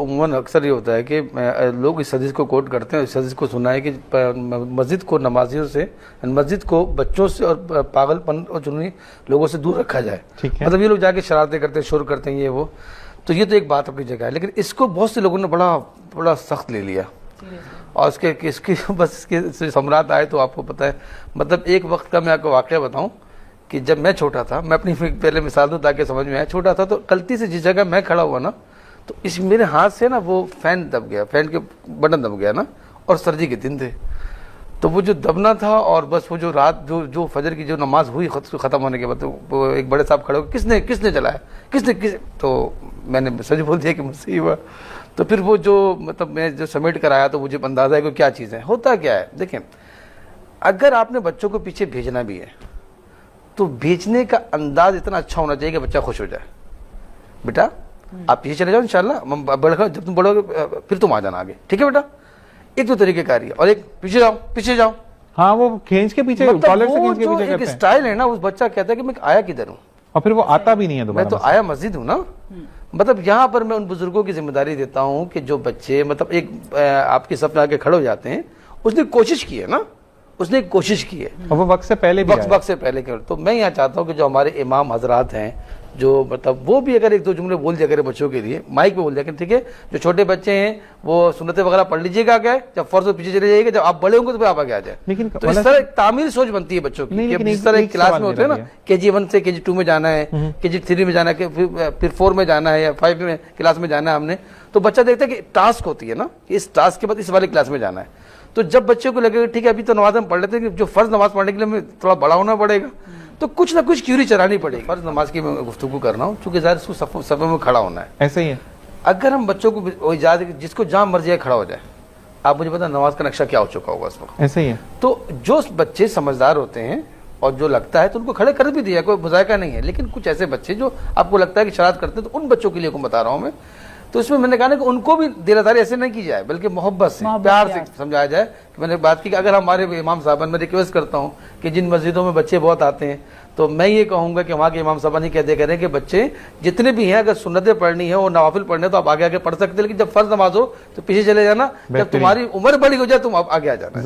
उम्मन अक्सर ये होता है कि लोग इस हदीस को कोट करते हैं, इस हदीस को सुना है कि मस्जिद को नमाजियों से, मस्जिद को बच्चों से और पागलपन और जुनूनी लोगों से दूर रखा जाए। मतलब ये लोग जाके शरारतें करते हैं, शोर करते हैं, ये वो, तो ये तो एक बात अपनी जगह है, लेकिन इसको बहुत से लोगों ने बड़ा सख्त ले लिया और इसकी बस इसके सम्राट आए तो आपको पता है। मतलब एक वक्त का मैं आपको वाकया बताऊं कि जब मैं छोटा था, मैं अपनी पहले मिसाल दूं ताकि समझ में आए, छोटा था तो गलती से जिस जगह मैं खड़ा हुआ ना, तो इस मेरे हाथ से ना वो फैन दब गया, फैन के बटन दब गया ना, और सर्दी के दिन थे, तो वो जो दबना था और बस वो जो रात जो फजर की जो नमाज हुई ख़त्म होने के बाद, तो वो एक बड़े साहब खड़े हो, किसने जलाया, तो मैंने सच बोल दिया कि मुझसे ही हुआ। तो फिर वो जो मतलब मैं जो समेट कर आया तो मुझे अंदाज़ा है कि क्या चीज़ है, होता क्या है। देखें, अगर आपने बच्चों को पीछे भेजना भी है तो भेजने का अंदाज इतना अच्छा होना चाहिए कि बच्चा खुश हो जाए। बेटा आप पीछे चले जाओ, इंशाल्लाह जब तुम बढ़ोगे फिर तुम आ जाना आगे, ठीक है बेटा। एक तो तरीक़ेकार है, और एक पीछे जाओ। हाँ, वो खींच के पीछे, मतलब वो जो एक स्टाइल है ना, उस बच्चा कहता है कि मैं आया किधर हूँ, और फिर वो आता भी नहीं है दोबारा। मैं तो आया मस्जिद हूँ ना। मतलब यहाँ पर मैं उन बुजुर्गों की जिम्मेदारी देता हूँ कि जो बच्चे मतलब एक आपके सपने आके खड़े हो जाते हैं, उसने कोशिश की है ना, उसने कोशिश की है, और वो वक्त से पहले केवल। तो मैं यहाँ चाहता हूँ कि जो हमारे इमाम हजरात हैं, जो मतलब वो भी अगर एक दो जुमले बोल दिया करें बच्चों के लिए, माइक पे बोल दिया करें, ठीक है। जो छोटे बच्चे हैं वो सुन्नतें वगैरह पढ़ लीजिएगा, क्या जब फर्ज पीछे चले जाइएगा, जब आप बड़े होंगे तो फिर आप आगे आ जाए। लेकिन तो इस तरह तामीर सोच बनती है बच्चों की, जिस तरह एक क्लास में होते हैं ना, KG 1 से KG 2 में जाना है, KG 3 में जाना है, फिर 4 में जाना है या 5 में क्लास में जाना है हमने, तो बच्चा देखता है कि टास्क होती है ना, इस टास्क के बाद इस वाली क्लास में जाना है। तो जब बच्चे को लगेगा ठीक है अभी तो नमाज हम पढ़ लेते हैं, कि जो फर्ज नमाज पढ़ने के लिए हमें थोड़ा बड़ा होना पड़ेगा, तो कुछ ना कुछ क्यूरी चलानी पड़ेगी। फर्ज नमाज की मैं गुफ्तगू कर रहा हूँ, चूंकि ज़ाहिर उसको सफ़े में खड़ा होना है। ऐसे ही है, अगर हम बच्चों को इजाज़त, जिसको जहाँ मर्जी है खड़ा हो जाए, आप मुझे पता नमाज का नक्शा क्या हो चुका होगा उस वक्त। ऐसे ही है। तो जो बच्चे समझदार होते हैं और जो लगता है तो उनको खड़े कर भी दिया, कोई मुज़ायका नहीं है, लेकिन कुछ ऐसे बच्चे जो आपको लगता है कि शरारत करते हैं, तो उन बच्चों के लिए को बता रहा हूँ मैं। तो इसमें मैंने कहा ना कि उनको भी दिलादारी ऐसे नहीं की जाए, बल्कि मोहब्बत से, प्यार से समझाया जाए। कि मैंने बात की कि अगर हमारे इमाम साहबान, मैं रिक्वेस्ट करता हूँ कि जिन मस्जिदों में बच्चे बहुत आते हैं, तो मैं ये कहूँगा कि वहाँ के इमाम साहबान ही कहते करें कि बच्चे जितने भी हैं, अगर सुन्नतें पढ़नी है और नवाफिल पढ़ने तो आप आगे आगे पढ़ सकते हैं, लेकिन जब फर्ज नमाज हो तो पीछे चले जाना, जब तुम्हारी उम्र बड़ी हो जाए तुम आगे आ जाना।